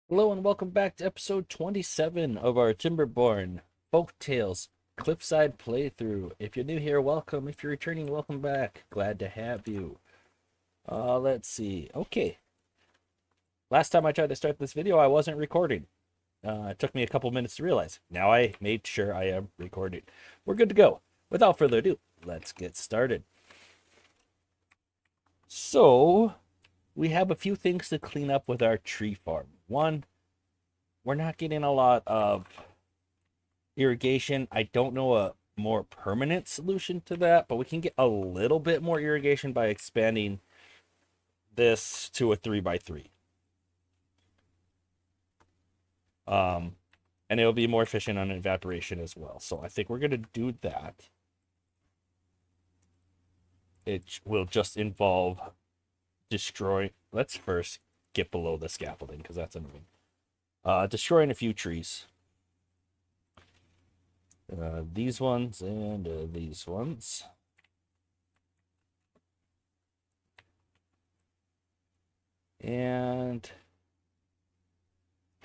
Hello and welcome back to episode 27 of our Timberborn Folktails Cliffside playthrough. If you're new here, welcome. If you're returning, welcome back. Glad to have you. Let's see. Okay. Last time I tried to start this video, I wasn't recording. It took me a couple minutes to realize. Now I made sure I am recording. We're good to go. Without further ado, let's get started. So, we have a few things to clean up with our tree farm. One, we're not getting a lot of irrigation. I don't know a more permanent solution to that, but we can get a little bit more irrigation by expanding this to a 3x3. And it'll be more efficient on evaporation as well. So I think we're going to do that. It will just involve destroying. Let's first get below the scaffolding because that's annoying. Destroying a few trees. These ones and these ones. And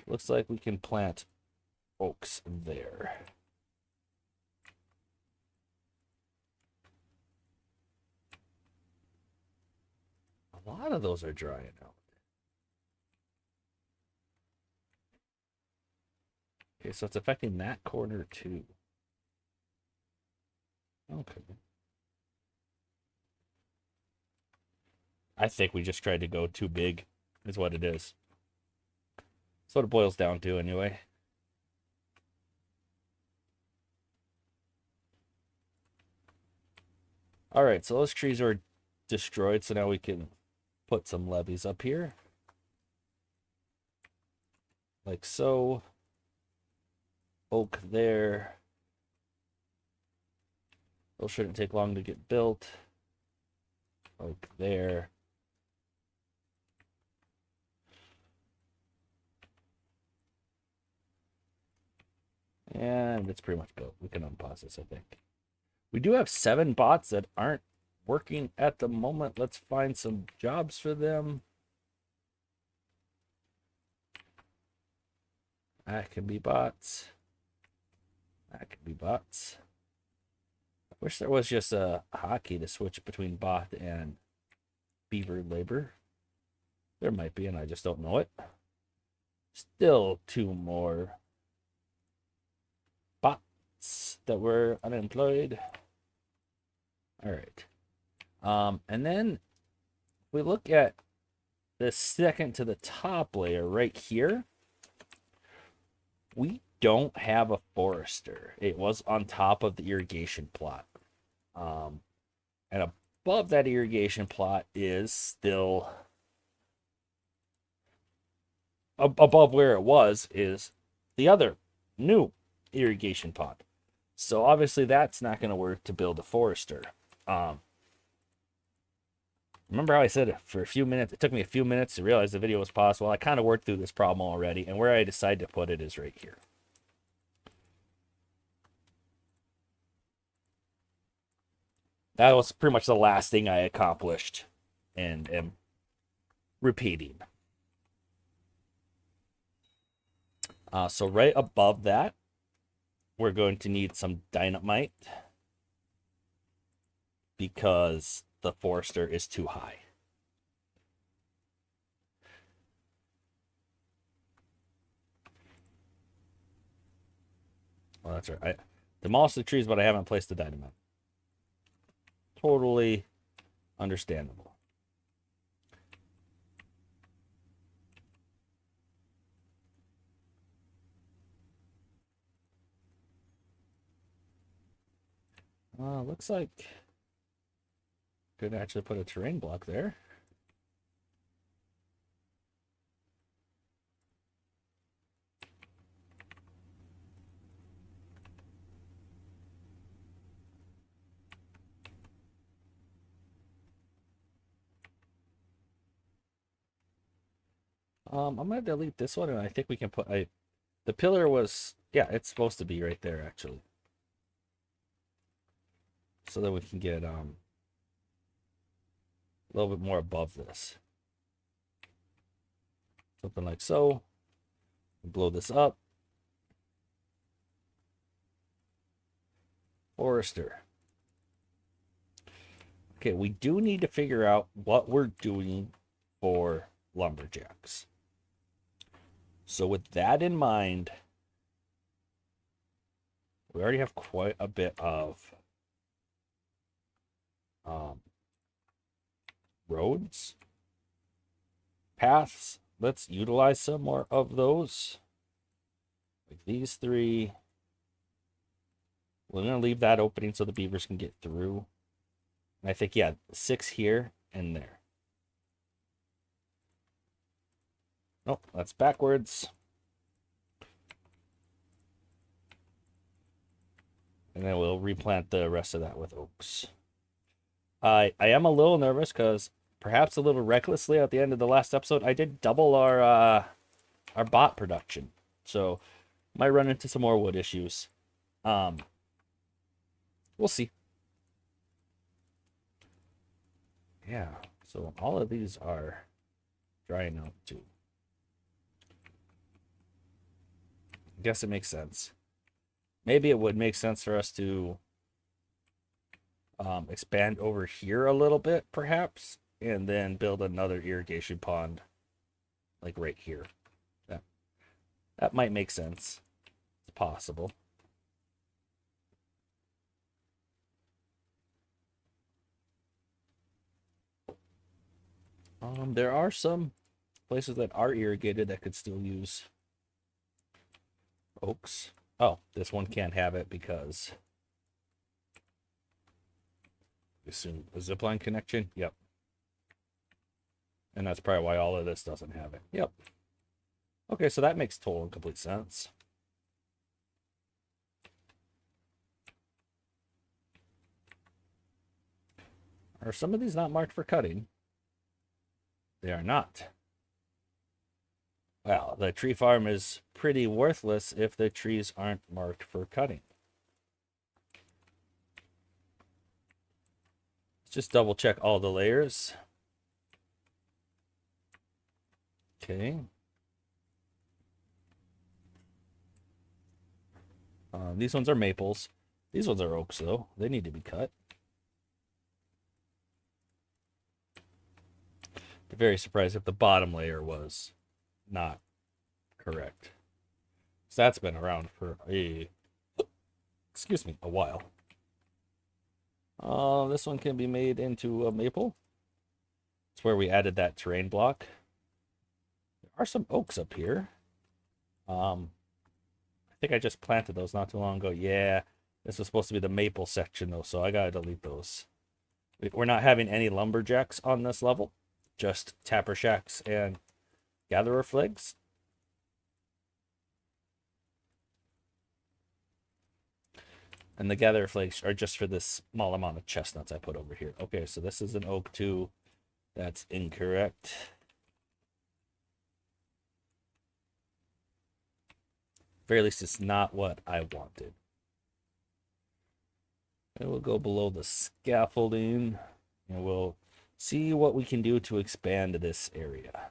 looks like we can plant oaks there. A lot of those are drying out. Okay, so it's affecting that corner too. Okay. I think we just tried to go too big, is what it is. That's what it boils down to, anyway. All right, so those trees are destroyed, so now we can put some levees up here. Like so. Oak there. Those shouldn't take long to get built. Oak there. And it's pretty much built. We can unpause this, I think. We do have 7 bots that aren't working at the moment. Let's find some jobs for them. That can be bots. That can be bots. I wish there was just a hotkey to switch between bot and beaver labor. There might be, and I just don't know it. Still 2 more bots that were unemployed. All right. And then we look at the second to the top layer right here. We don't have a forester. It was on top of the irrigation plot. And above that irrigation plot is still above where it was is the other new irrigation pot. So obviously that's not going to work to build a forester. Remember how I said for a few minutes, it took me a few minutes to realize the video was possible. I kind of worked through this problem already, and where I decide to put it is right here. That was pretty much the last thing I accomplished and am repeating. So right above that, we're going to need some dynamite because the forester is too high. Well, that's right. I demolished the trees, but I haven't placed the dynamite. Totally understandable. Looks like could actually put a terrain block there. I'm gonna delete this one, and I think we can put the pillar was, yeah, it's supposed to be right there actually, so that we can get a little bit more above this, something like so. Blow this up. Forester. Okay, we do need to figure out what we're doing for lumberjacks. So with that in mind, we already have quite a bit of roads, paths. Let's utilize some more of those. Like these three. We're going to leave that opening so the beavers can get through. And I think, yeah, 6 here and there. Oh, that's backwards. And then we'll replant the rest of that with oaks. I am a little nervous because perhaps a little recklessly at the end of the last episode, I did double our bot production. So might run into some more wood issues. We'll see. Yeah, so all of these are drying out too. I guess it makes sense. Maybe it would make sense for us to expand over here a little bit, perhaps, and then build another irrigation pond, like right here. That might make sense. It's possible. There are some places that are irrigated that could still use oaks. Oh, this one can't have it because assume a zipline connection. Yep. And that's probably why all of this doesn't have it. Yep. Okay, so that makes total and complete sense. Are some of these not marked for cutting? They are not. Well, the tree farm is pretty worthless if the trees aren't marked for cutting. Let's just double check all the layers. Okay. These ones are maples. These ones are oaks, though. They need to be cut. I'm very surprised if the bottom layer was not correct. So that's been around for a while. This one can be made into a maple. It's where we added that terrain block. There are some oaks up here. I think I just planted those not too long ago. Yeah, this was supposed to be the maple section though, so I gotta delete those. We're not having any lumberjacks on this level, just tapper shacks and gatherer flags. And the gatherer flags are just for this small amount of chestnuts I put over here. Okay, so this is an oak too. That's incorrect. Very least it's not what I wanted. And we'll go below the scaffolding and we'll see what we can do to expand this area.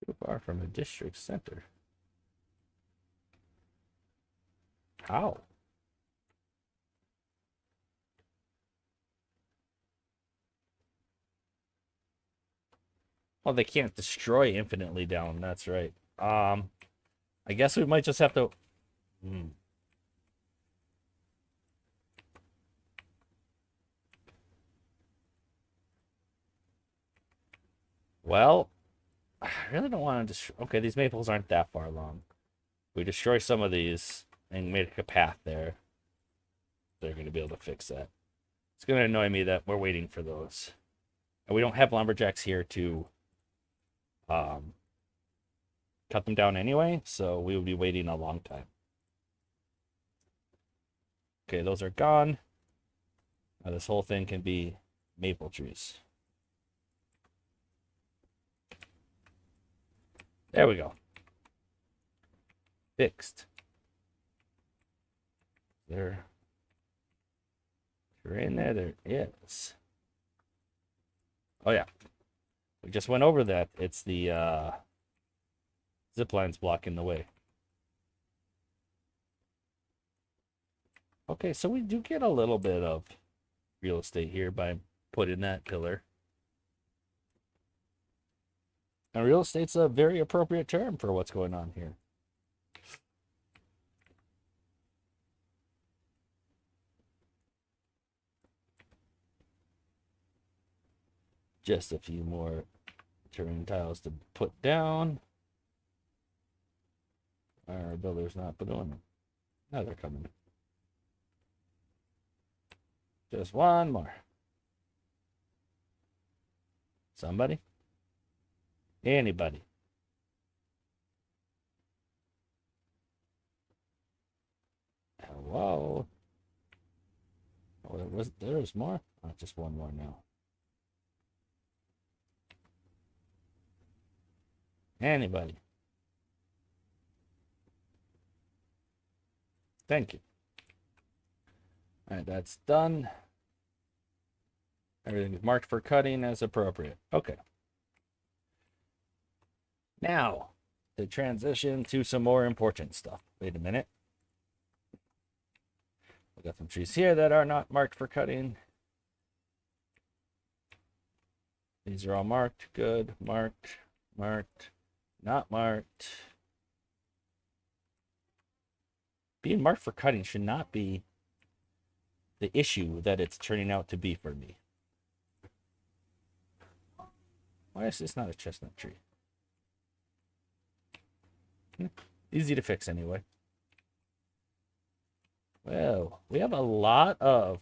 Too far from a district center. How? Well, they can't destroy infinitely down. That's right. I guess we might just have to. Well, I really don't want to destroy. Okay, these maples aren't that far long. We destroy some of these and make a path there. They're going to be able to fix that. It's going to annoy me that we're waiting for those. And we don't have lumberjacks here to cut them down anyway, so we would be waiting a long time. Okay, those are gone. Now this whole thing can be maple trees. There we go. Fixed. There. If you're in there, there is. Oh yeah. We just went over that. It's the zip line's blocking the way. Okay, so we do get a little bit of real estate here by putting that pillar. And real estate's a very appropriate term for what's going on here. Just a few more turning tiles to put down. Our builder's not doing them. Now they're coming. Just one more. Somebody? Anybody? Hello? Oh, there's more? Oh, just one more now. Anybody? Thank you. All right, that's done. Everything's marked for cutting as appropriate. Okay. Now, to transition to some more important stuff. Wait a minute. We got some trees here that are not marked for cutting. These are all marked. Good. Marked. Marked. Not marked. Being marked for cutting should not be the issue that it's turning out to be for me. Why is this not a chestnut tree? Easy to fix anyway. Well, we have a lot of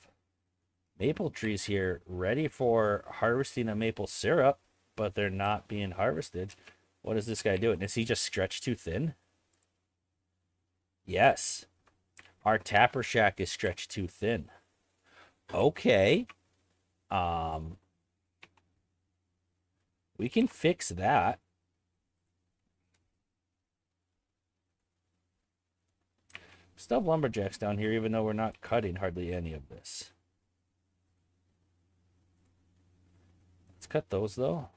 maple trees here ready for harvesting a maple syrup, but they're not being harvested. What is this guy doing? Is he just stretched too thin? Yes. Our tapper shack is stretched too thin. Okay. We can fix that. Still have lumberjacks down here, even though we're not cutting hardly any of this. Let's cut those, though.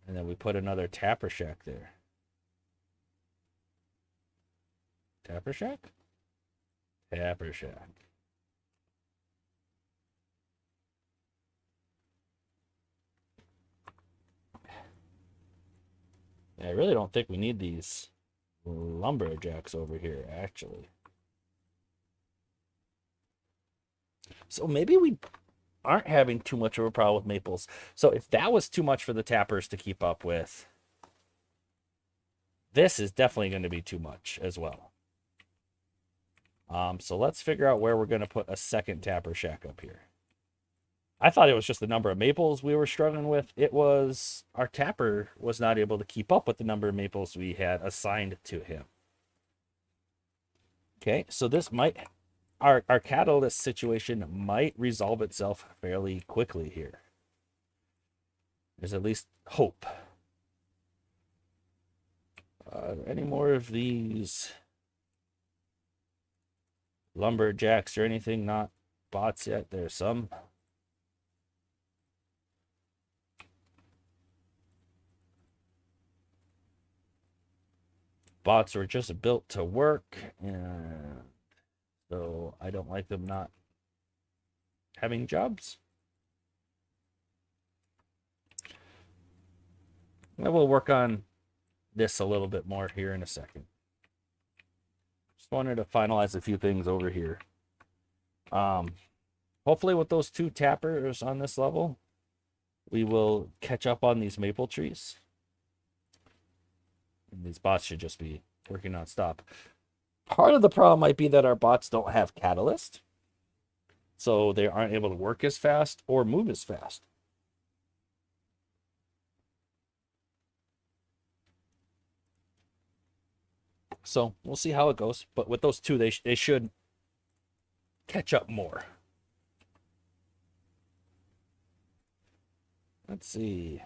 And then we put another tapper shack there. Tapper shack? Tapper shack. I really don't think we need these lumberjacks over here, actually. So maybe we aren't having too much of a problem with maples. So if that was too much for the tappers to keep up with, this is definitely going to be too much as well. So let's figure out where we're going to put a second tapper shack up here. I thought it was just the number of maples we were struggling with. It was our tapper was not able to keep up with the number of maples we had assigned to him. Okay, so this might, our catalyst situation might resolve itself fairly quickly here. There's at least hope. Any more of these lumberjacks or anything not bots yet? There's some. Bots were just built to work, and so I don't like them not having jobs. And we'll work on this a little bit more here in a second. Just wanted to finalize a few things over here. Hopefully with those two tappers on this level, we will catch up on these maple trees. And these bots should just be working nonstop. Part of the problem might be that our bots don't have catalyst, so they aren't able to work as fast or move as fast. So we'll see how it goes. But with those two, they should catch up more. Let's see.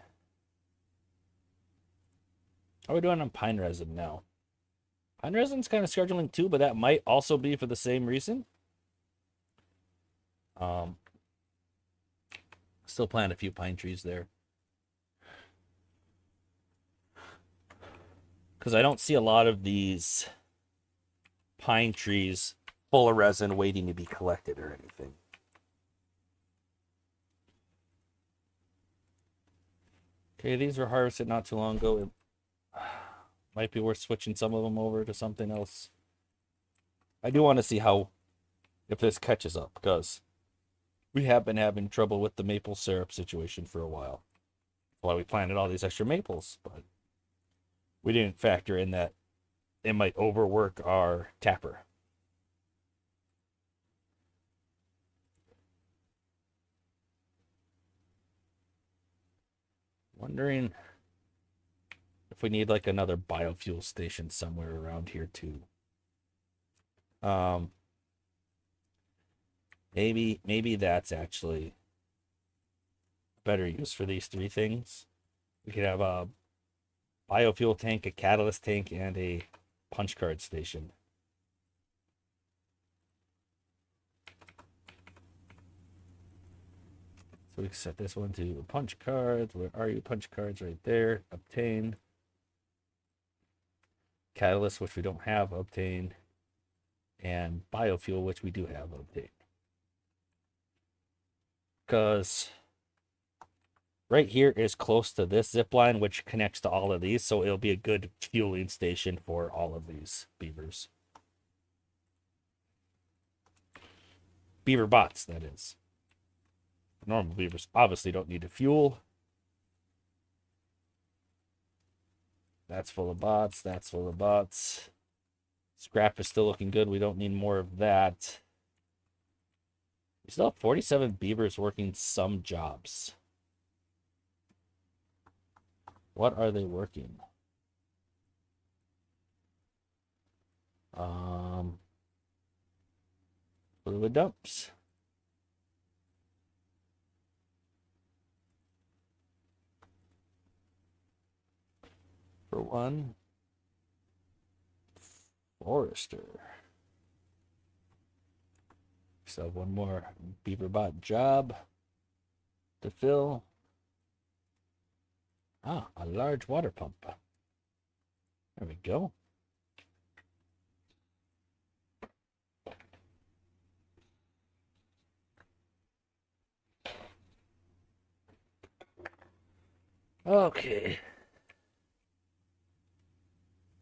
How are we doing on pine resin now? Pine resin's kind of scheduling too, but that might also be for the same reason. Still plant a few pine trees there. Because I don't see a lot of these pine trees full of resin waiting to be collected or anything. Okay, these were harvested not too long ago. It might be worth switching some of them over to something else. I do want to see if this catches up, because we have been having trouble with the maple syrup situation for a while. That's why we planted all these extra maples, but we didn't factor in that it might overwork our tapper. Wondering if we need like another biofuel station somewhere around here too. Maybe that's actually better use for these three things. We could have a biofuel tank, a catalyst tank, and a punch card station. So we can set this one to punch cards. Where are you? Punch cards right there. Obtain. Catalyst, which we don't have, obtain. And biofuel, which we do have, obtain. Because right here is close to this zip line, which connects to all of these, so it'll be a good fueling station for all of these beavers. Beaver bots, that is. Normal beavers obviously don't need to fuel. That's full of bots. That's full of bots. Scrap is still looking good. We don't need more of that. We still have 47 beavers working some jobs. What are they working? Fluid dumps. For one. Forester. So one more beaver bot job to fill. Ah, a large water pump. There we go. Okay.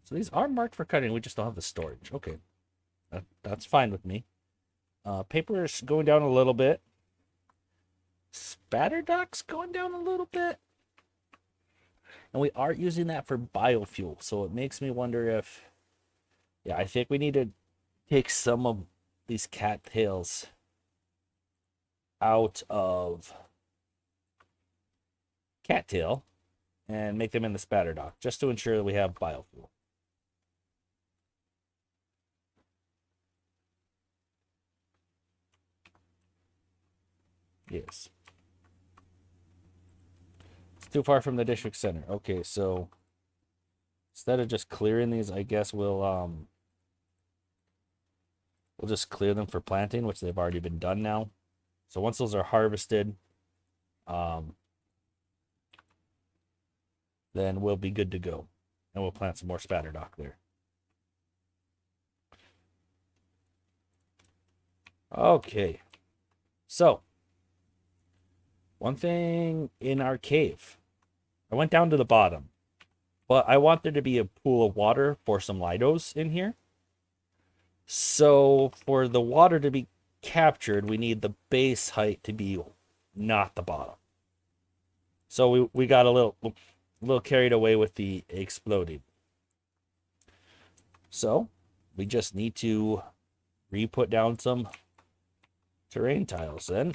So these are marked for cutting. We just don't have the storage. Okay. That's fine with me. Paper is going down a little bit. Spatter duct's going down a little bit. And we are using that for biofuel. So it makes me wonder if... Yeah, I think we need to take some of these cattails out of cattail and make them in the spatter dock, just to ensure that we have biofuel. Yes. It's too far from the district center. Okay, so instead of just clearing these, I guess we'll just clear them for planting, which they've already been done now. So once those are harvested, then we'll be good to go. And we'll plant some more spatter dock there. Okay. So, one thing in our cave. I went down to the bottom, but I want there to be a pool of water for some lidos in here. So, for the water to be captured, we need the base height to be not the bottom. So we got a little carried away with the exploding. So we just need to re-put down some terrain tiles then.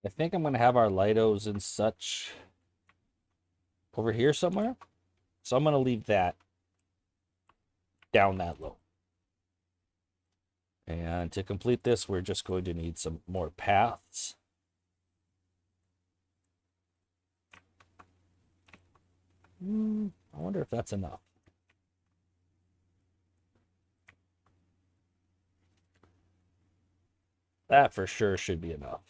I think I'm going to have our Lidos and such over here somewhere. So I'm going to leave that down that low. And to complete this, we're just going to need some more paths. I wonder if that's enough. That for sure should be enough.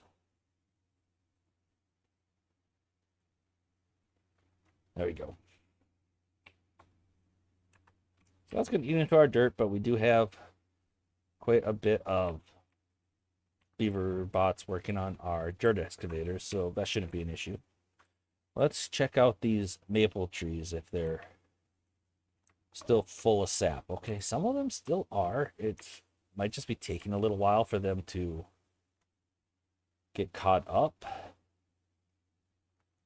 There we go. So that's going to eat into our dirt, but we do have quite a bit of beaver bots working on our dirt excavators, so that shouldn't be an issue. Let's check out these maple trees if they're still full of sap. Okay, some of them still are. It might just be taking a little while for them to get caught up.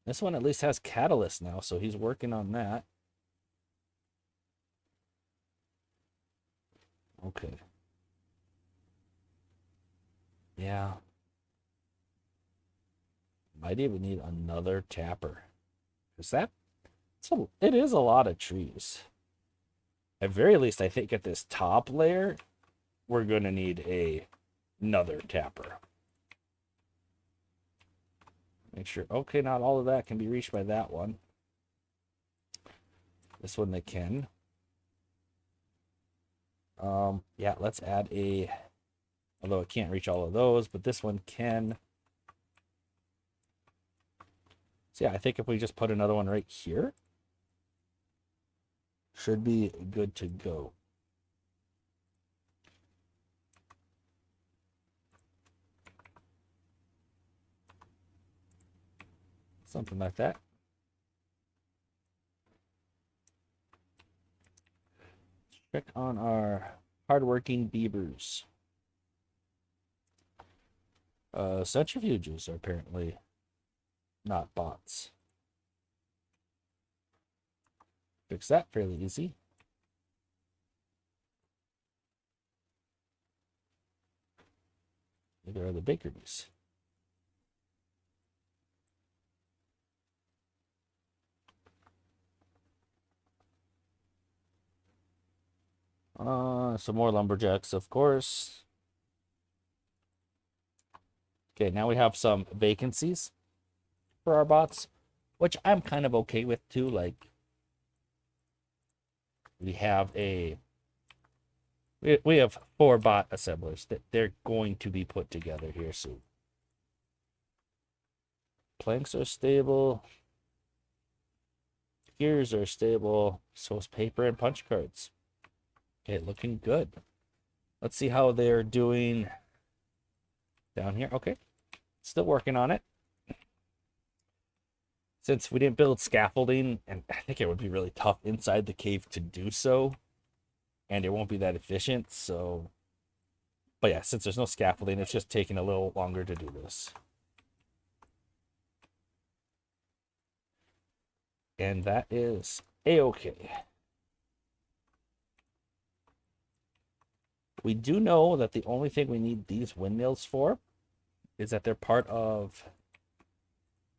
This one at least has catalyst now, so he's working on that. Okay. Yeah. Might even need another tapper. Is that? It is a lot of trees. At very least, I think at this top layer, we're going to need another tapper. Make sure, okay, not all of that can be reached by that one. This one they can. Yeah, let's add although it can't reach all of those, but this one can. So yeah, I think if we just put another one right here, should be good to go. Something like that. Check on our hardworking beavers. Centrifuges are apparently not bots. Fix that fairly easy. There are the bakeries. Some more lumberjacks, of course. Okay, now we have some vacancies for our bots, which I'm kind of okay with too. Like, we have we have 4 bot assemblers that they're going to be put together here soon. Planks are stable. Gears are stable. So is paper and punch cards. Okay, looking good. Let's see how they're doing down here. Okay, still working on it. Since we didn't build scaffolding, and I think it would be really tough inside the cave to do so, and it won't be that efficient, so. But yeah, since there's no scaffolding, it's just taking a little longer to do this. And that is a-okay. We do know that the only thing we need these windmills for is that they're part of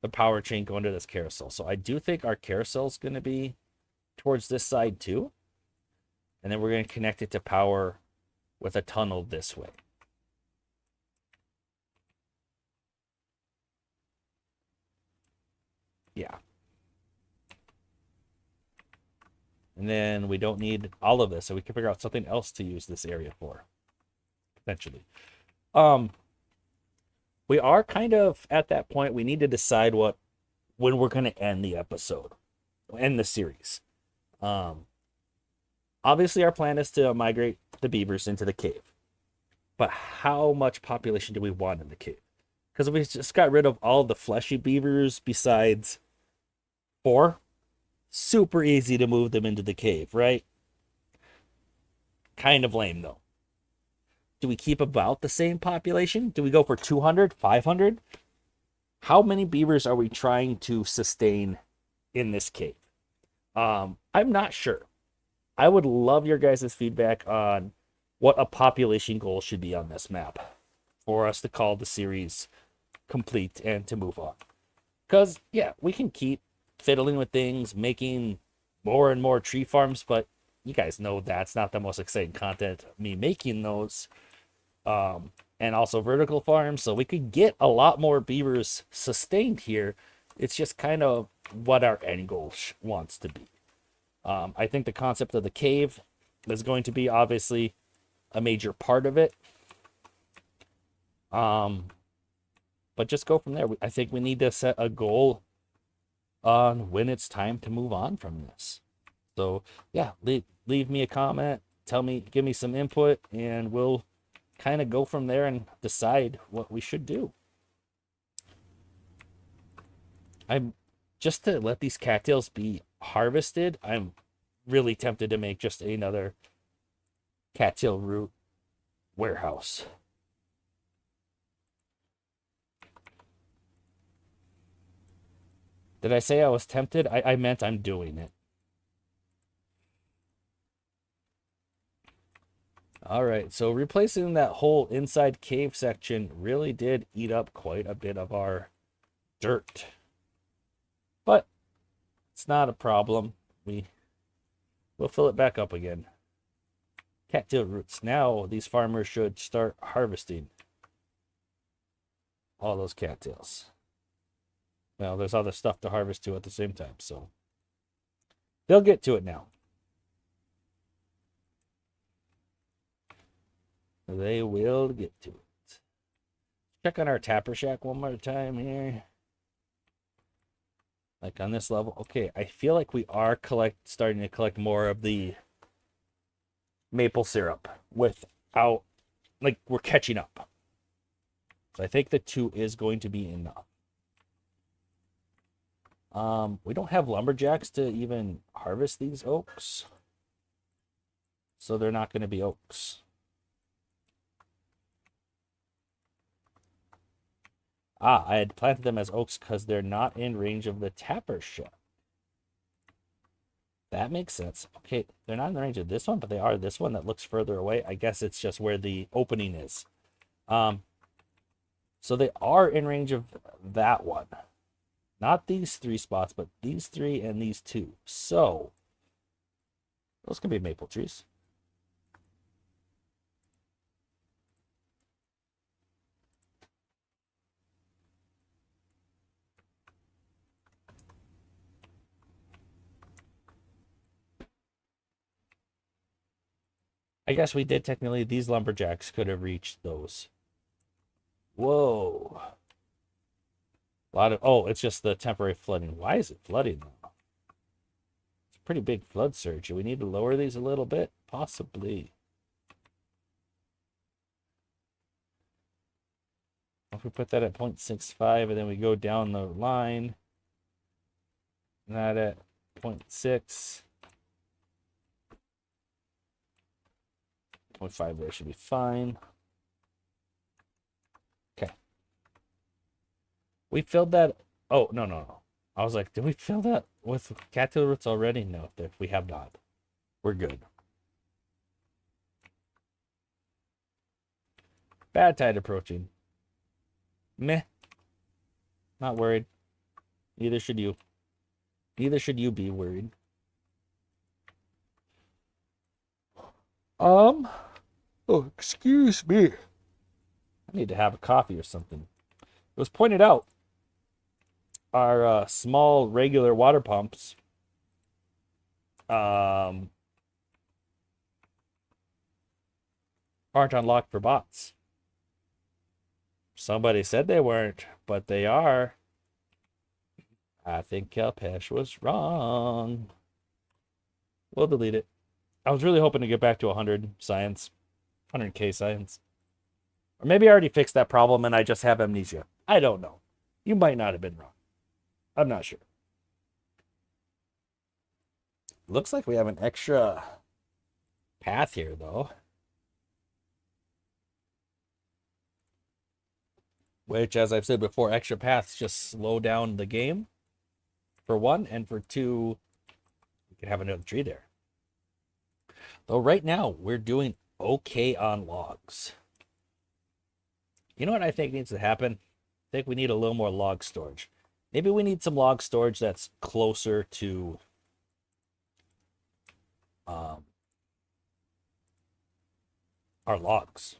the power chain going to this carousel. So I do think our carousel is going to be towards this side too. And then we're going to connect it to power with a tunnel this way. Yeah. And then we don't need all of this, so we can figure out something else to use this area for, potentially. We are kind of at that point. We need to decide when we're going to end the episode, end the series. Obviously, our plan is to migrate the beavers into the cave. But how much population do we want in the cave? Because we just got rid of all the fleshy beavers besides 4. Super easy to move them into the cave, right? Kind of lame, though. Do we keep about the same population? Do we go for 200, 500? How many beavers are we trying to sustain in this cave? I'm not sure. I would love your guys' feedback on what a population goal should be on this map for us to call the series complete and to move on. Because, yeah, we can keep fiddling with things, making more and more tree farms, but you guys know that's not the most exciting content, me making those. And also vertical farms, so we could get a lot more beavers sustained here. It's just kind of what our end goal wants to be. I think the concept of the cave is going to be obviously a major part of it. But just go from there. I think we need to set a goal on when it's time to move on from this. So yeah, leave me a comment, give me some input, and we'll kind of go from there and decide what we should do. I'm just to let these cattails be harvested. I'm really tempted to make just another cattail root warehouse. Did I say I was tempted? I meant I'm doing it. All right, so replacing that whole inside cave section really did eat up quite a bit of our dirt. But it's not a problem. We'll fill it back up again. Cattail roots. Now these farmers should start harvesting all those cattails. Well, there's other stuff to harvest too at the same time, so they'll get to it now. They will get to it. Check on our tapper shack one more time here. Like on this level. Okay, I feel like we are starting to collect more of the maple syrup without, like, we're catching up. So I think the 2 is going to be enough. We don't have lumberjacks to even harvest these oaks. So they're not going to be oaks. I had planted them as oaks because they're not in range of the tapper shack. That makes sense. Okay, they're not in the range of this one, but they are this one that looks further away. I guess it's just where the opening is. So they are in range of that one. Not these 3 spots, but these 3 and these 2. So those can be maple trees. I guess we did technically, these lumberjacks could have reached those. Whoa. A lot of, oh, it's just the temporary flooding. Why is it flooding though? It's a pretty big flood surge. Do we need to lower these a little bit? Possibly. If we put that at 0.65 and then we go down the line, that at 0.6. 0.5 there should be fine. Okay. We filled that. Oh, no. I was like, did we fill that with cattail roots already? No, we have not. We're good. Bad tide approaching. Meh. Not worried. Neither should you. Neither should you be worried. Oh, excuse me. I need to have a coffee or something. It was pointed out our small regular water pumps aren't unlocked for bots. Somebody said they weren't, but they are. I think Kelpesh was wrong. We'll delete it. I was really hoping to get back to 100 science. 100k science. Or maybe I already fixed that problem and I just have amnesia. I don't know. You might not have been wrong. I'm not sure. Looks like we have an extra path here, though. Which, as I've said before, extra paths just slow down the game, for 1, and for 2, we can have another tree there. Though right now, we're doing okay on logs. You know what I think needs to happen? think we need a little more log storage. Maybe we need some log storage that's closer to our logs.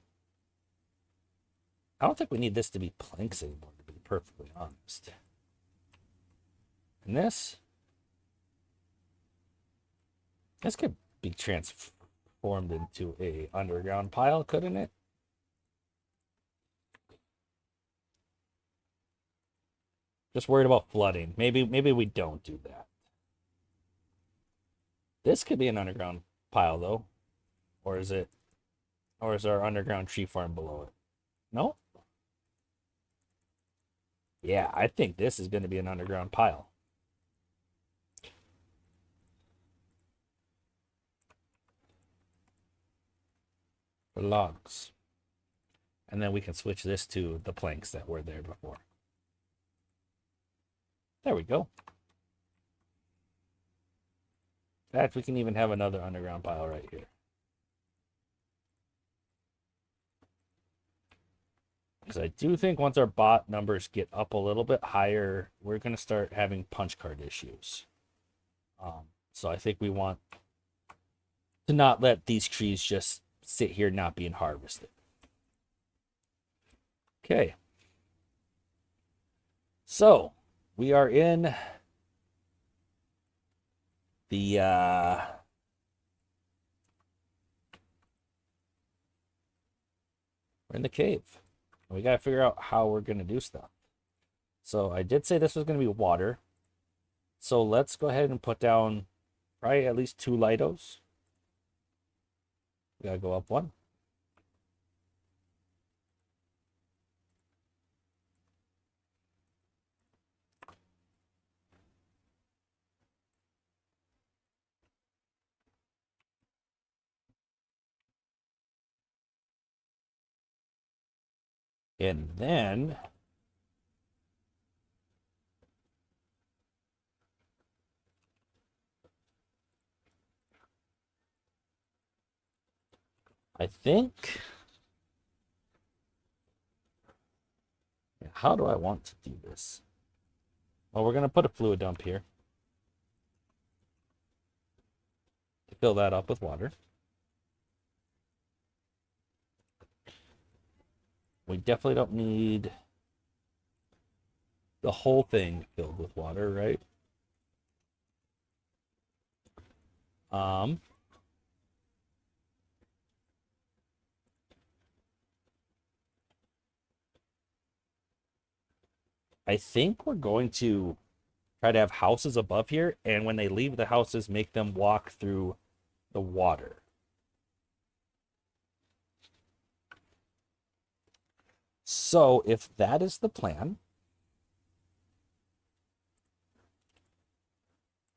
I don't think we need this to be planks anymore, to be perfectly honest. And this could be transformed into a underground pile, couldn't it? Just worried about flooding. Maybe we don't do that. This could be an underground pile though. Or is our underground tree farm below it? No? Yeah, I think this is going to be an underground pile. For logs. And then we can switch this to the planks that were there before. There we go. In fact, we can even have another underground pile right here. Because I do think once our bot numbers get up a little bit higher, we're going to start having punch card issues. So I think we want to not let these trees just sit here not being harvested. Okay. So we are in the we're in the cave. We got to figure out how we're going to do stuff. So I did say this was going to be water. So let's go ahead and put down probably at least 2 Lidos. We got to go up 1. And then I think, how do I want to do this? Well, we're going to put a fluid dump here to fill that up with water. We definitely don't need the whole thing filled with water, right? I think we're going to try to have houses above here, and when they leave the houses, make them walk through the water. So if that is the plan,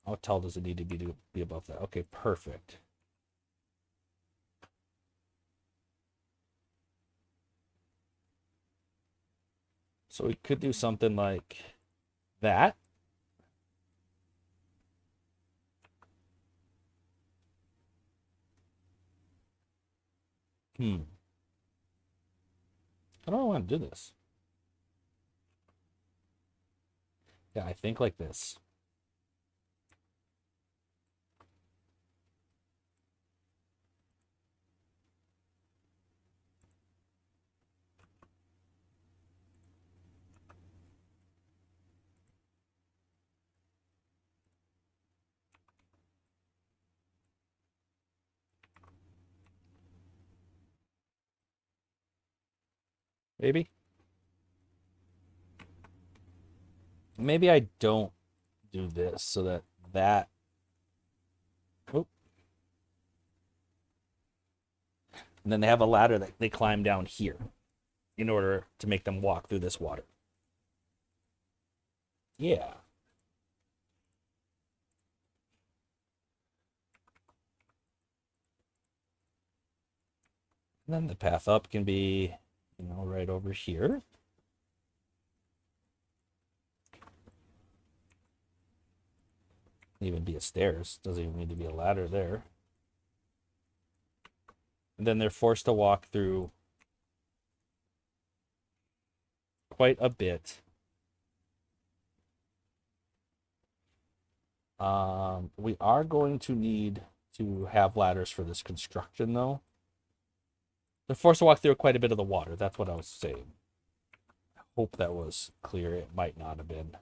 how tall does it need to be above that? Okay, perfect. So we could do something like that. How do I want to do this? Yeah, I think like this. Maybe. Maybe I don't do this so that. Oh. And then they have a ladder that they climb down here in order to make them walk through this water. Yeah. And then the path up can be, right over here. Even be a stairs. Doesn't even need to be a ladder there. And then they're forced to walk through quite a bit. We are going to need to have ladders for this construction, though. They're forced to walk through quite a bit of the water. That's what I was saying. I hope that was clear. It might not have been.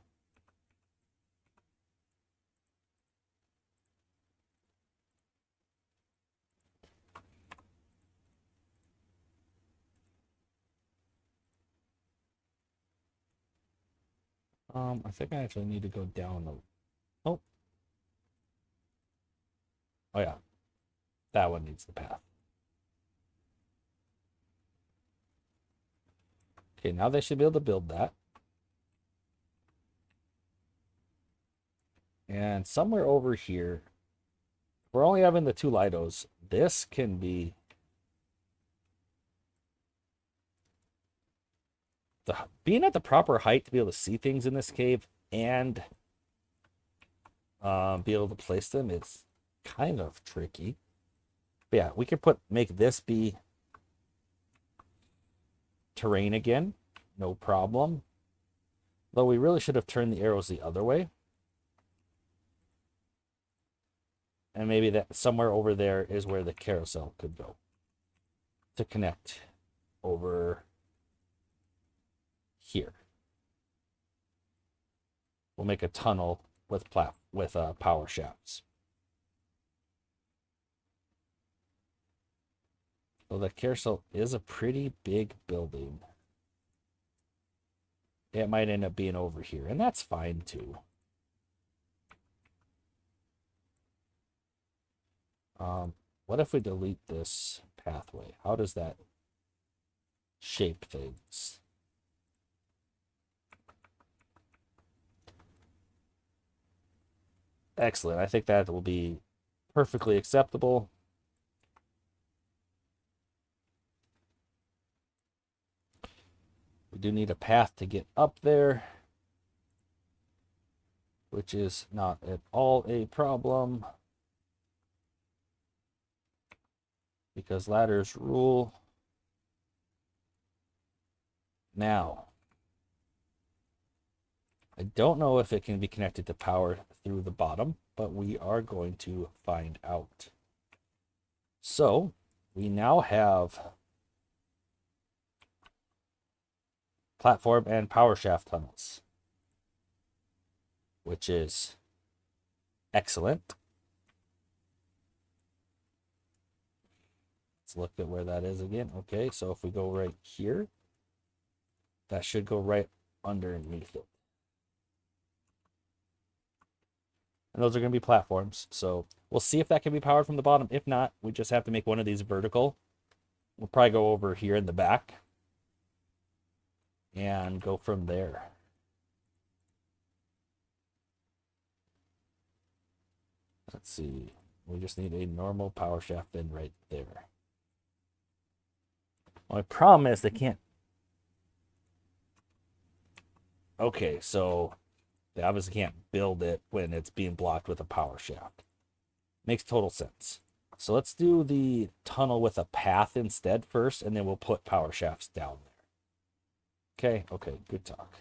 I think I actually need to go down the... Oh. Oh, yeah. That one needs the path. Okay, now they should be able to build that. And somewhere over here, we're only having the 2 Lidos. This can be... being at the proper height to be able to see things in this cave and be able to place them is kind of tricky. But yeah, we could make this be terrain again, no problem. Though we really should have turned the arrows the other way. And maybe that somewhere over there is where the carousel could go to connect over here. We'll make a tunnel with power shafts. So the carousel is a pretty big building. It might end up being over here, and that's fine too. What if we delete this pathway? How does that shape things? Excellent. I think that will be perfectly acceptable. We do need a path to get up there, which is not at all a problem, because ladders rule. Now, I don't know if it can be connected to power through the bottom, but we are going to find out. So, we now have platform and power shaft tunnels, which is excellent. Let's look at where that is again. Okay, so if we go right here, that should go right underneath it. And those are going to be platforms. So we'll see if that can be powered from the bottom. If not, we just have to make one of these vertical. We'll probably go over here in the back and go from there. Let's see. We just need a normal power shaft in right there. My problem is they can't. Okay, so they obviously can't build it when it's being blocked with a power shaft. Makes total sense. So let's do the tunnel with a path instead first, and then we'll put power shafts down there. Okay, good talk.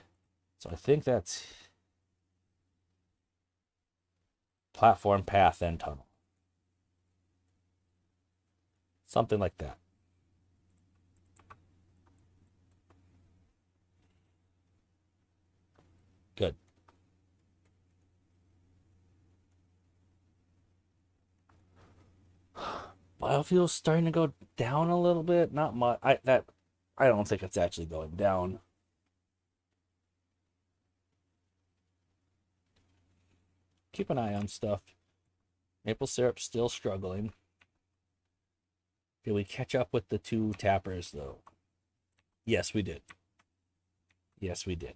So I think that's platform, path, and tunnel. Something like that. Good. Biofuel's starting to go down a little bit. Not much. I don't think it's actually going down. Keep an eye on stuff. Maple syrup still struggling. Did we catch up with the 2 tappers though? Yes, we did. Yes, we did.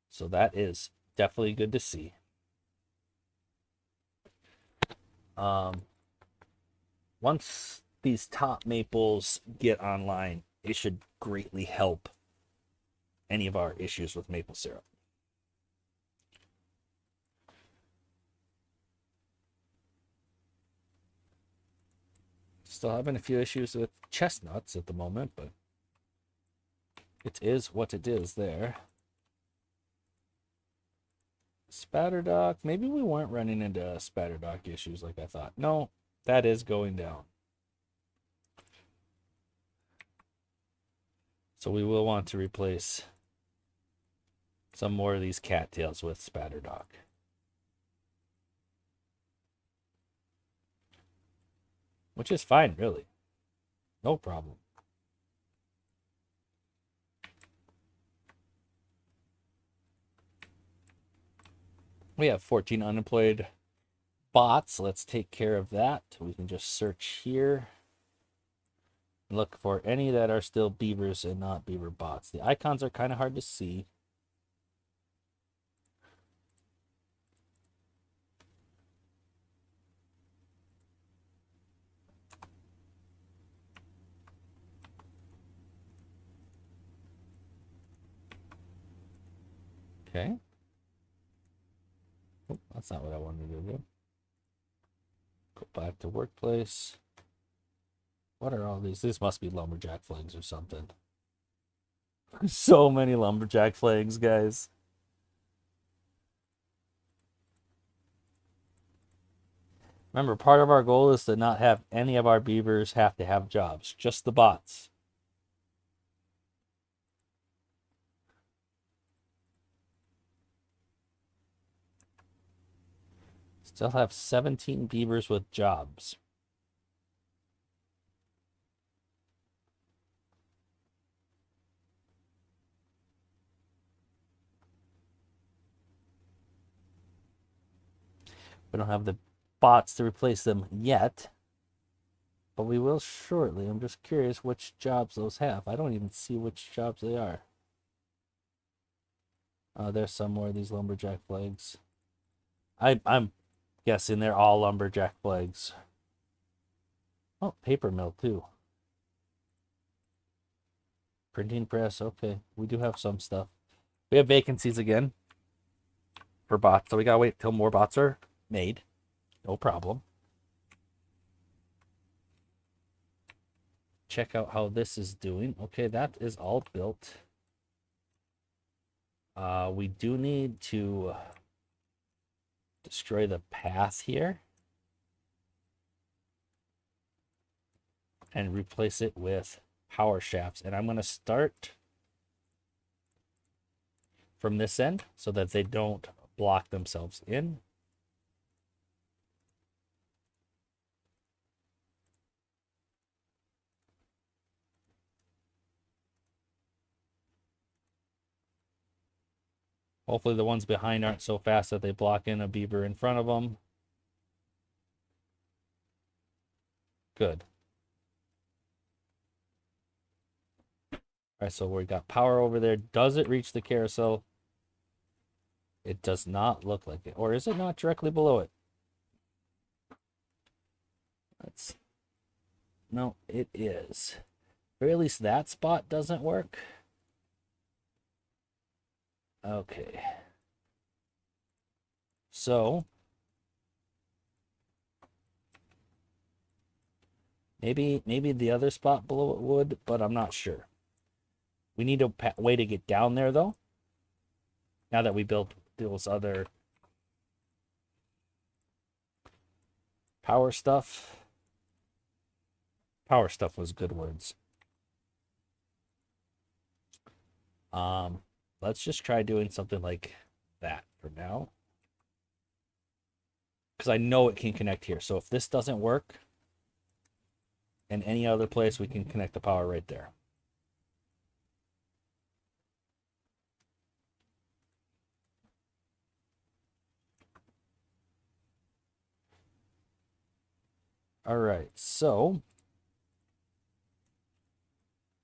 So that is definitely good to see. Once these top maples get online, it should greatly help any of our issues with maple syrup. Still having a few issues with chestnuts at the moment, but It is what it is there. Spatterdock. Maybe we weren't running into spatterdock issues like I thought. No, that is going down. So we will want to replace some more of these cattails with spatterdock. Which is fine, really. No problem. We have 14 unemployed bots. Let's take care of that. We can just search here. Look for any that are still beavers and not beaver bots. The icons are kind of hard to see. Okay. Oh, that's not what I wanted to do. Go back to workplace. What are all these? This must be lumberjack flags or something. So many lumberjack flags, guys. Remember, part of our goal is to not have any of our beavers have to have jobs, just the bots. Still have 17 beavers with jobs. We don't have the bots to replace them yet, but we will shortly. I'm just curious which jobs those have. I don't even see which jobs they are. There's some more of these lumberjack flags. I'm guessing they're all lumberjack flags. Oh, paper mill too. Printing press. Okay, we do have some stuff. We have vacancies again for bots, so we gotta wait till more bots are made. No problem. Check out how this is doing. Okay, that is all built. We do need to destroy the path here and replace it with power shafts. And I'm going to start from this end so that they don't block themselves in. Hopefully the ones behind aren't so fast that they block in a beaver in front of them. Good. All right, so we got power over there. Does it reach the carousel? It does not look like it. Or is it not directly below it? No, it is. Or at least that spot doesn't work. Okay. So maybe the other spot below it would, but I'm not sure. We need a way to get down there though. Now that we built those other power stuff. Power stuff was good words. Let's just try doing something like that for now. Because I know it can connect here. So if this doesn't work in any other place, we can connect the power right there. All right, so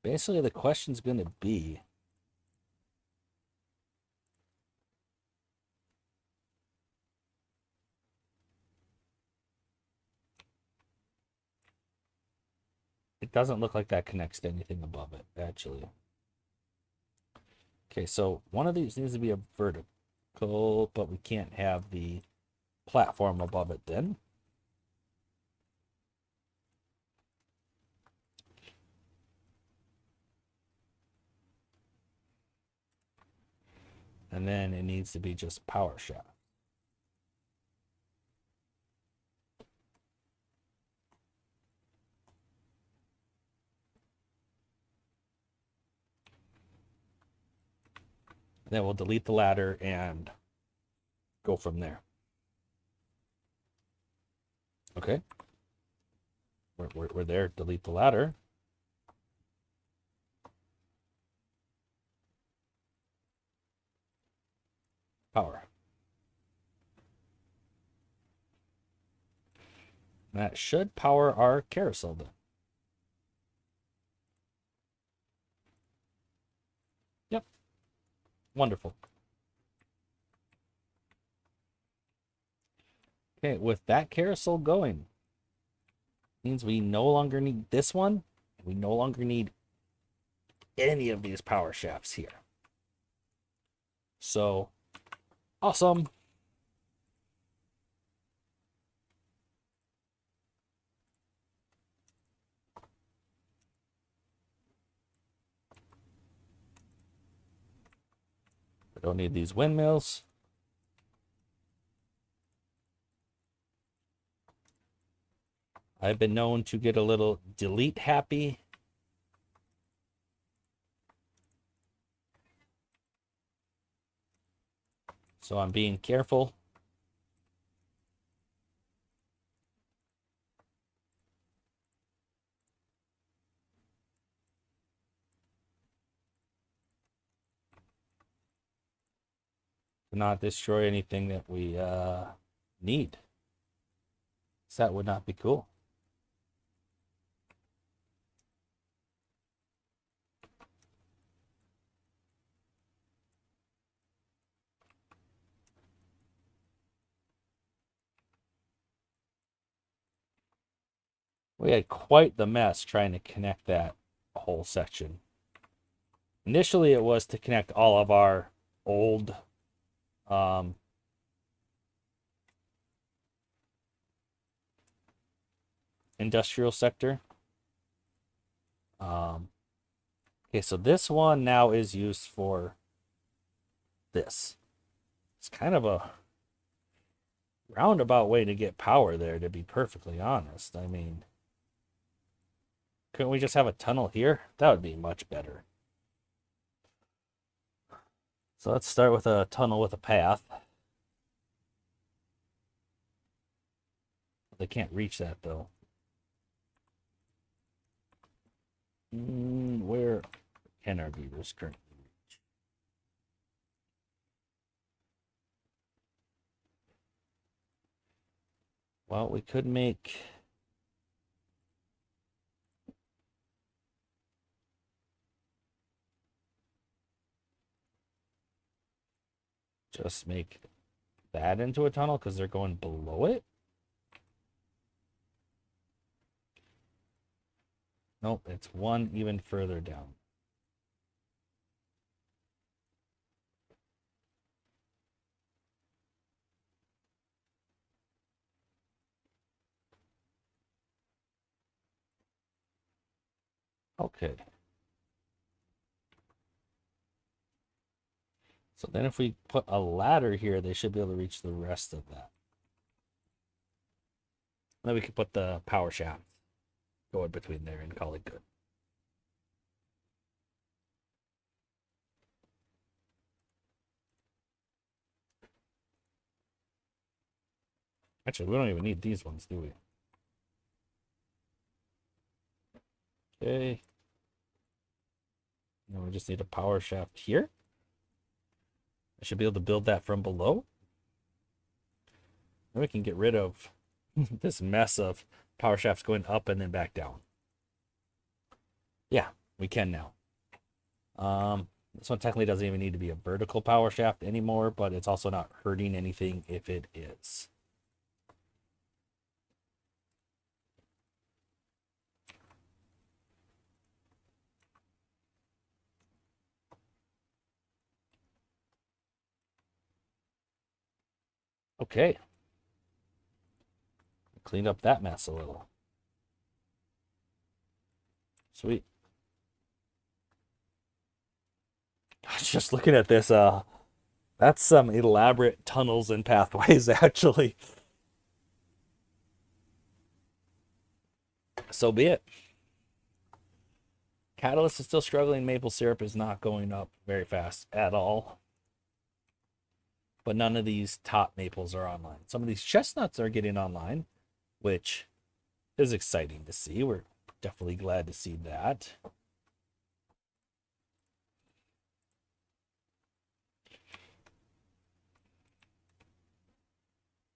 basically the question's going to be, it doesn't look like that connects to anything above it, actually. Okay, so one of these needs to be a vertical, but we can't have the platform above it then. And then it needs to be just power shaft. And then we'll delete the ladder and go from there. Okay. We're there. Delete the ladder. Power. That should power our carousel then. Yep. Wonderful. Okay, with that carousel going, means we no longer need this one. We no longer need any of these power shafts here. So, awesome. I don't need these windmills. I've been known to get a little delete happy. So I'm being careful. To not destroy anything that we need. So that would not be cool. We had quite the mess trying to connect that whole section. Initially, it was to connect all of our old industrial sector. Okay, so this one now is used for this. It's kind of a roundabout way to get power there, to be perfectly honest. I mean, couldn't we just have a tunnel here? That would be much better. So let's start with a tunnel with a path. They can't reach that though. Where can our beavers currently reach? Well, we could make just make that into a tunnel because they're going below it. Nope, it's one even further down. Okay. So then if we put a ladder here, they should be able to reach the rest of that. Then we can put the power shaft going between there and call it good. Actually, we don't even need these ones, do we? Okay. Now we just need a power shaft here. I should be able to build that from below. Then we can get rid of this mess of power shafts going up and then back down. Yeah, we can now. This one technically doesn't even need to be a vertical power shaft anymore, but it's also not hurting anything if it is. Okay. Cleaned up that mess a little. Sweet. Just looking at this, That's some elaborate tunnels and pathways, actually. So be it. Catalyst is still struggling. Maple syrup is not going up very fast at all. But none of these top maples are online. Some of these chestnuts are getting online, which is exciting to see. We're definitely glad to see that.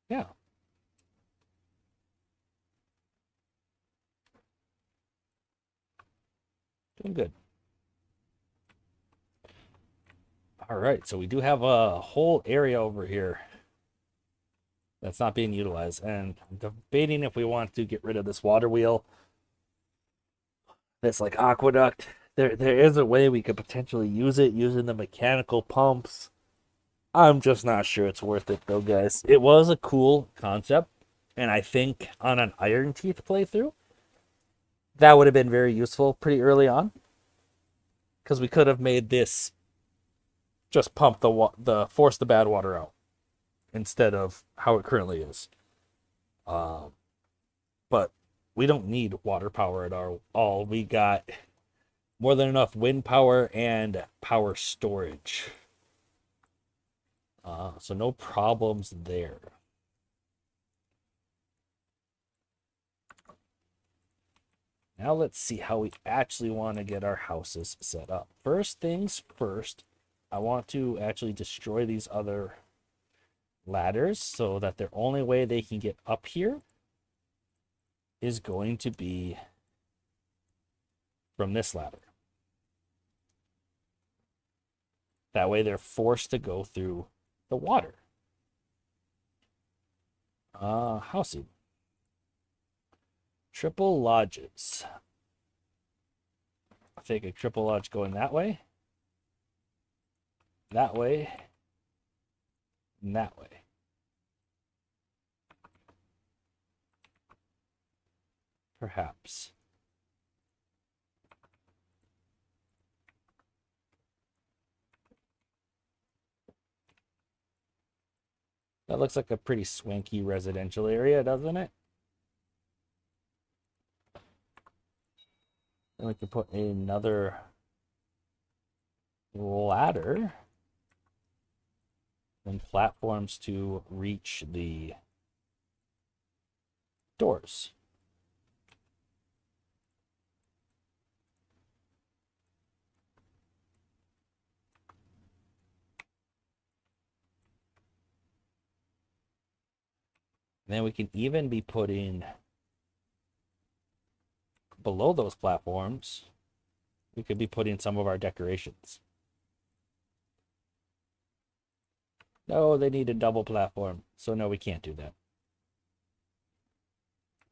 Yeah. Doing good. All right, so we do have a whole area over here that's not being utilized. And I'm debating if we want to get rid of this water wheel. That's like aqueduct. There is a way we could potentially use it using the mechanical pumps. I'm just not sure it's worth it though, guys. It was a cool concept, and I think on an Iron Teeth playthrough, that would have been very useful pretty early on. Because we could have made this just pump the force the bad water out instead of how it currently is. Um, but we don't need water power at all. We got more than enough wind power and power storage. So no problems there. Now let's see how we actually want to get our houses set up. First things first, I want to actually destroy these other ladders so that the only way they can get up here is going to be from this ladder. That way they're forced to go through the water. Housing. Triple lodges. I think a triple lodge going that way, and that way. Perhaps. That looks like a pretty swanky residential area, doesn't it? Then we can put another ladder and platforms to reach the doors. And then we can even be putting below those platforms, we could be putting some of our decorations. No, they need a double platform. So no, we can't do that.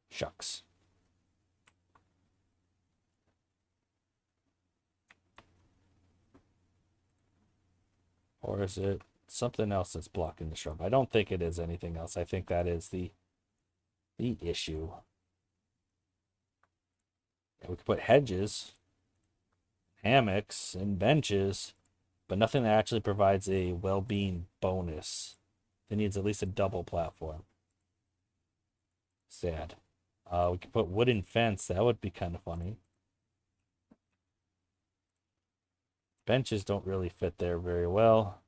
Shucks. Or is it something else that's blocking the shrub? I don't think it is anything else. I think that is the issue. Yeah, we could put hedges, hammocks, and benches, but nothing that actually provides a well-being bonus. It needs at least a double platform. Sad. We could put wooden fence. That would be kind of funny. Benches don't really fit there very well.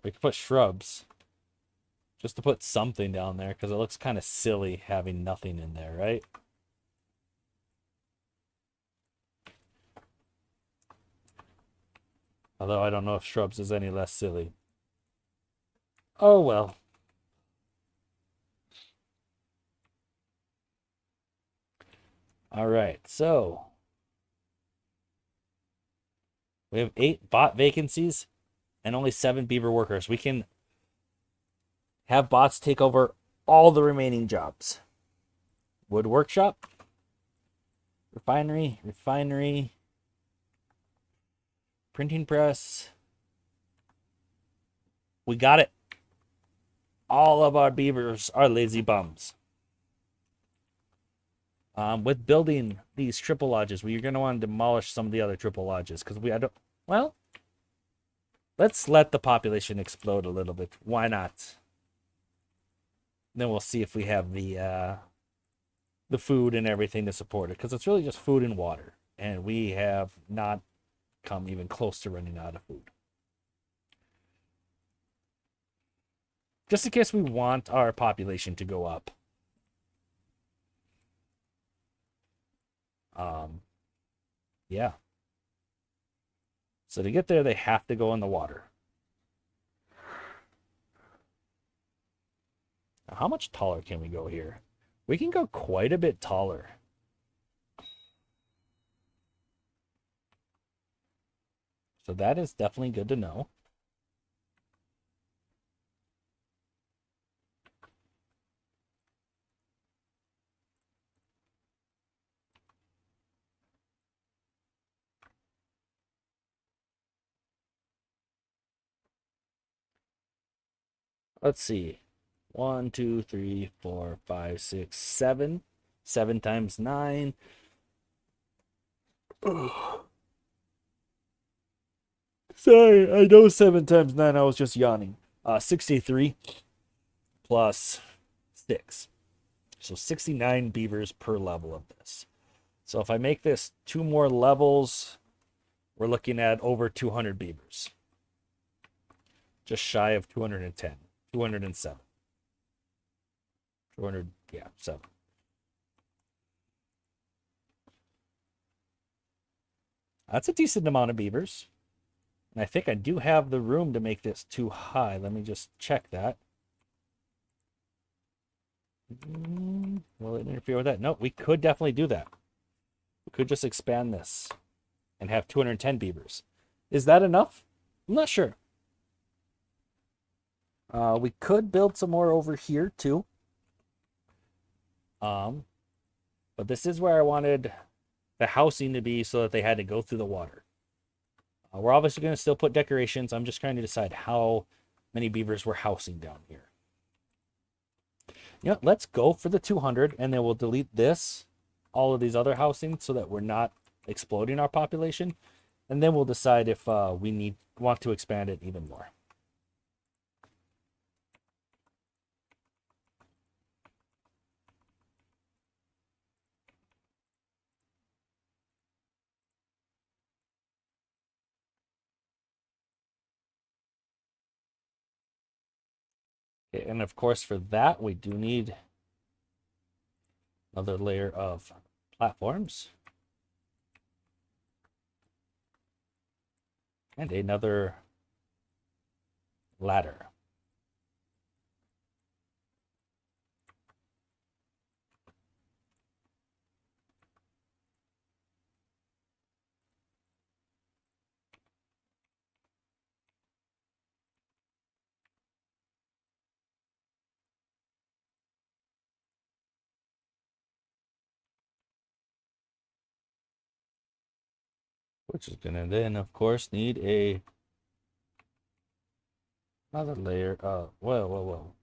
We could put shrubs. Just to put something down there, because it looks kind of silly having nothing in there, right? Although I don't know if shrubs is any less silly. Oh well. All right, so we have 8 bot vacancies and only 7 beaver workers. We can have bots take over all the remaining jobs. Wood workshop, refinery, printing press. We got it. All of our beavers are lazy bums. With building these triple lodges, we're going to want to demolish some of the other triple lodges because I don't. Well, let's let the population explode a little bit. Why not? Then we'll see if we have the food and everything to support it, because it's really just food and water, and we have not come even close to running out of food. Just in case we want our population to go up. Yeah. So to get there, they have to go in the water. Now, how much taller can we go here? We can go quite a bit taller. So that is definitely good to know. Let's see. 1, 2, 3, 4, 5, 6, 7. 7 times 9. Oh. Sorry, I know 7 times 9. I was just yawning. 63 plus 6. So 69 beavers per level of this. So if I make this 2 more levels, we're looking at over 200 beavers. Just shy of 210. 207. 200, yeah, 7. That's a decent amount of beavers. And I think I do have the room to make this too high. Let me just check that. Will it interfere with that? No, we could definitely do that. We could just expand this and have 210 beavers. Is that enough? I'm not sure. We could build some more over here too. But this is where I wanted the housing to be so that they had to go through the water. We're obviously going to still put decorations. I'm just trying to decide how many beavers we're housing down here. You know, let's go for the 200, and then we'll delete this, all of these other housing, so that we're not exploding our population. And then we'll decide if we want to expand it even more. Okay, and of course, for that, we do need another layer of platforms. And another ladder. Which is going to then, of course, need another layer of... Whoa.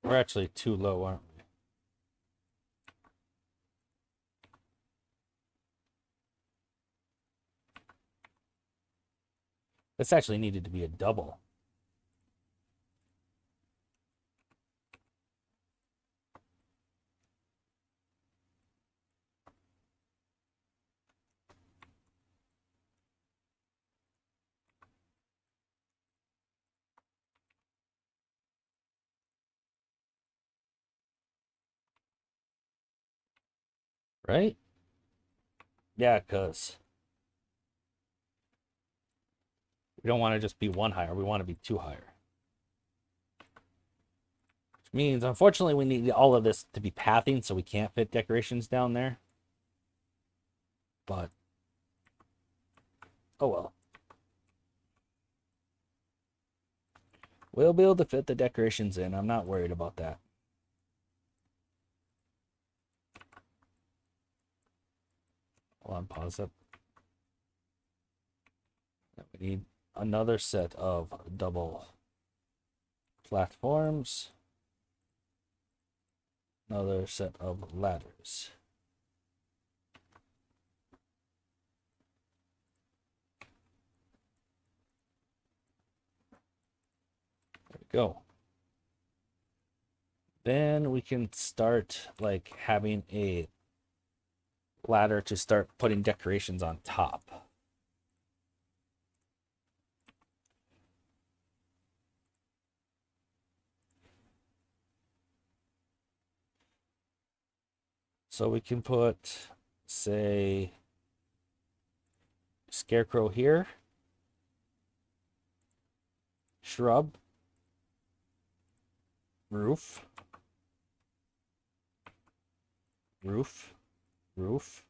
We're actually too low, aren't we? This actually needed to be a double. Right? Yeah, because we don't want to just be one higher. We want to be two higher. Which means, unfortunately, we need all of this to be pathing, so we can't fit decorations down there. But, oh well. We'll be able to fit the decorations in. I'm not worried about that. Hold on, pause it. We need another set of double platforms. another set of ladders. There we go. Then we can start like having a ladder to start putting decorations on top. So we can put, say, scarecrow here, shrub, roof, roof, roof,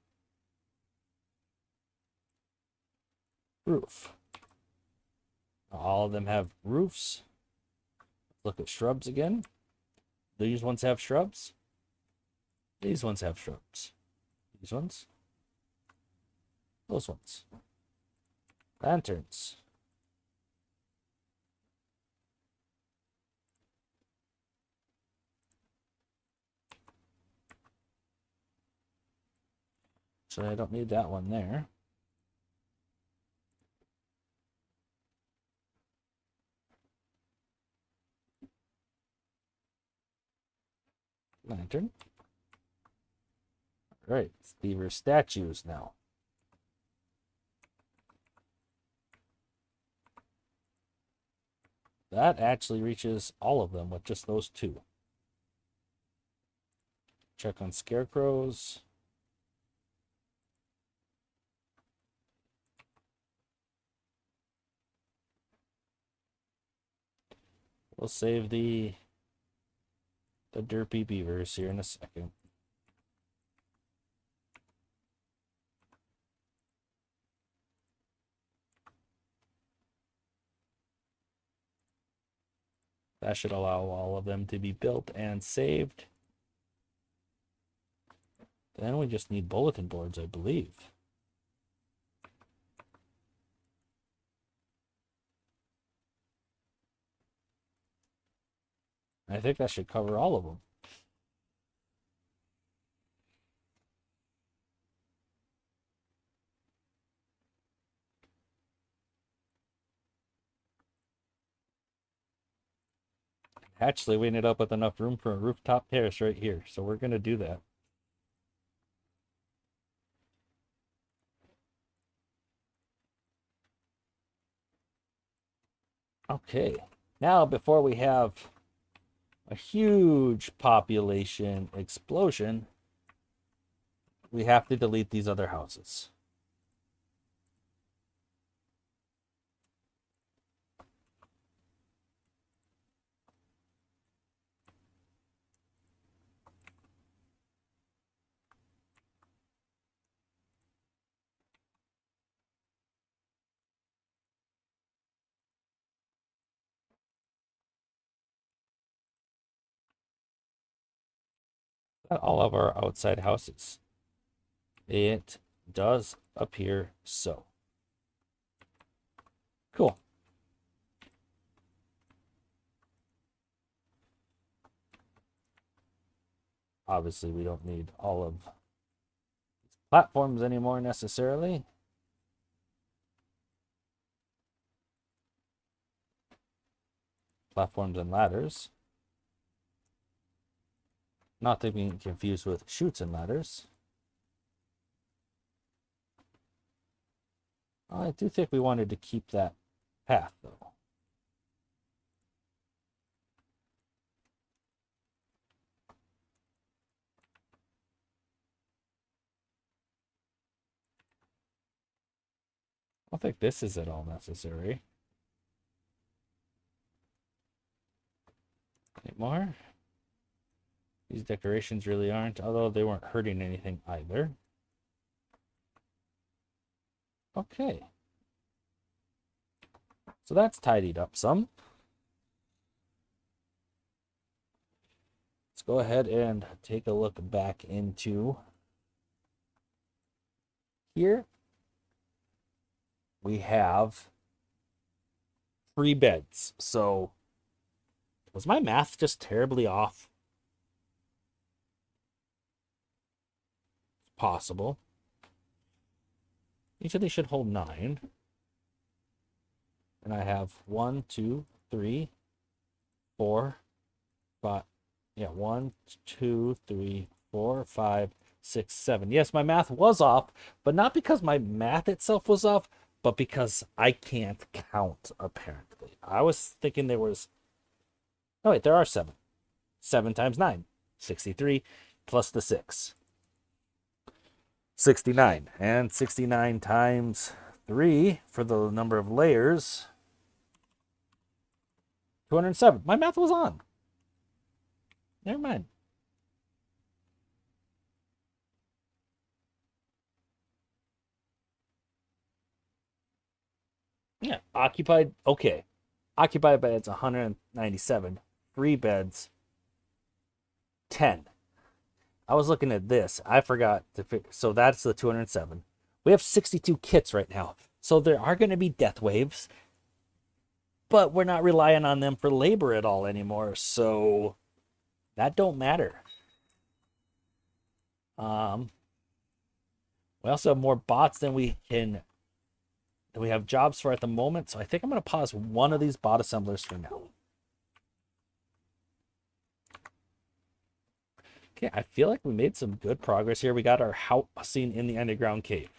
roof. All of them have roofs. Look at shrubs again. These ones have shrubs. These ones have shrubs. These ones. Those ones. Lanterns. So I don't need that one there. Lantern. All right, it's beaver statues now. That actually reaches all of them with just those two. Check on scarecrows. We'll save the derpy beavers here in a second. That should allow all of them to be built and saved. Then we just need bulletin boards, I believe. I think that should cover all of them. Actually, we ended up with enough room for a rooftop terrace right here, so we're going to do that. Okay, now before we have a huge population explosion, we have to delete these other houses. All of our outside houses. It does appear so. Cool. Obviously, we don't need all of these platforms anymore necessarily. Platforms and ladders. Not to be confused with chutes and ladders. I do think we wanted to keep that path, though. I don't think this is at all necessary. Any more? These decorations really aren't, although they weren't hurting anything either. Okay. So that's tidied up some. Let's go ahead and take a look back into here. We have 3 beds. So was my math just terribly off? possible. Each of these should hold 9. And I have 1, 2, 3, 4, 5. Yeah, 1, 2, 3, 4, 5, 6, 7. Yes, my math was off, but not because my math itself was off, but because I can't count, apparently. I was thinking there was... Oh, wait, there are 7. 7 times 9. 63 plus the 6. 69. And 69 times 3 for the number of layers. 207. My math was on. Never mind. Yeah, occupied. Okay. Occupied beds 197. Free beds 10. I was looking at this. I forgot to figure. So that's the 207. We have 62 kits right now. So there are going to be death waves. But we're not relying on them for labor at all anymore. So that don't matter. We also have more bots than we have jobs for at the moment. So I think I'm going to pause one of these bot assemblers for now. Okay, I feel like we made some good progress here. We got our housing in the underground cave.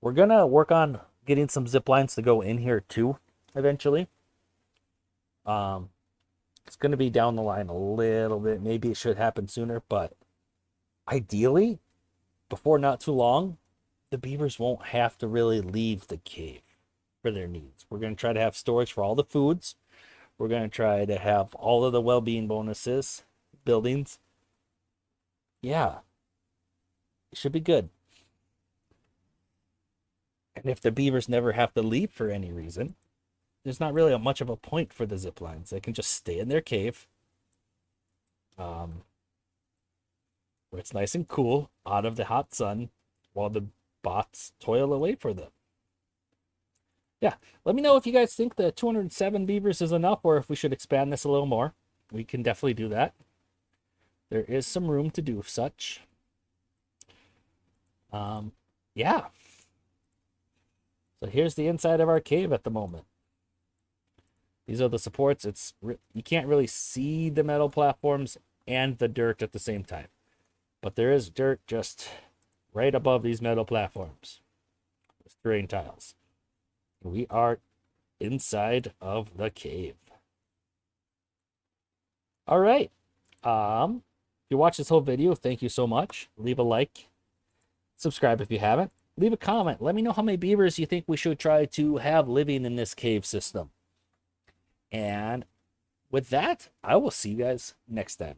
We're going to work on getting some zip lines to go in here too, eventually. It's going to be down the line a little bit. Maybe it should happen sooner, but ideally, before not too long, the beavers won't have to really leave the cave for their needs. We're going to try to have storage for all the foods. We're going to try to have all of the well-being bonuses, buildings. Yeah, it should be good. And if the beavers never have to leave for any reason, there's not really much of a point for the zip lines. They can just stay in their cave, where it's nice and cool out of the hot sun while the bots toil away for them. Yeah, let me know if you guys think the 207 beavers is enough or if we should expand this a little more. We can definitely do that. There is some room to do such. Yeah. So here's the inside of our cave at the moment. These are the supports. You can't really see the metal platforms and the dirt at the same time. But there is dirt just right above these metal platforms. With terrain tiles. We are inside of the cave. All right. If you watched this whole video, thank you so much. Leave a like. Subscribe if you haven't. Leave a comment. Let me know how many beavers you think we should try to have living in this cave system. And with that, I will see you guys next time.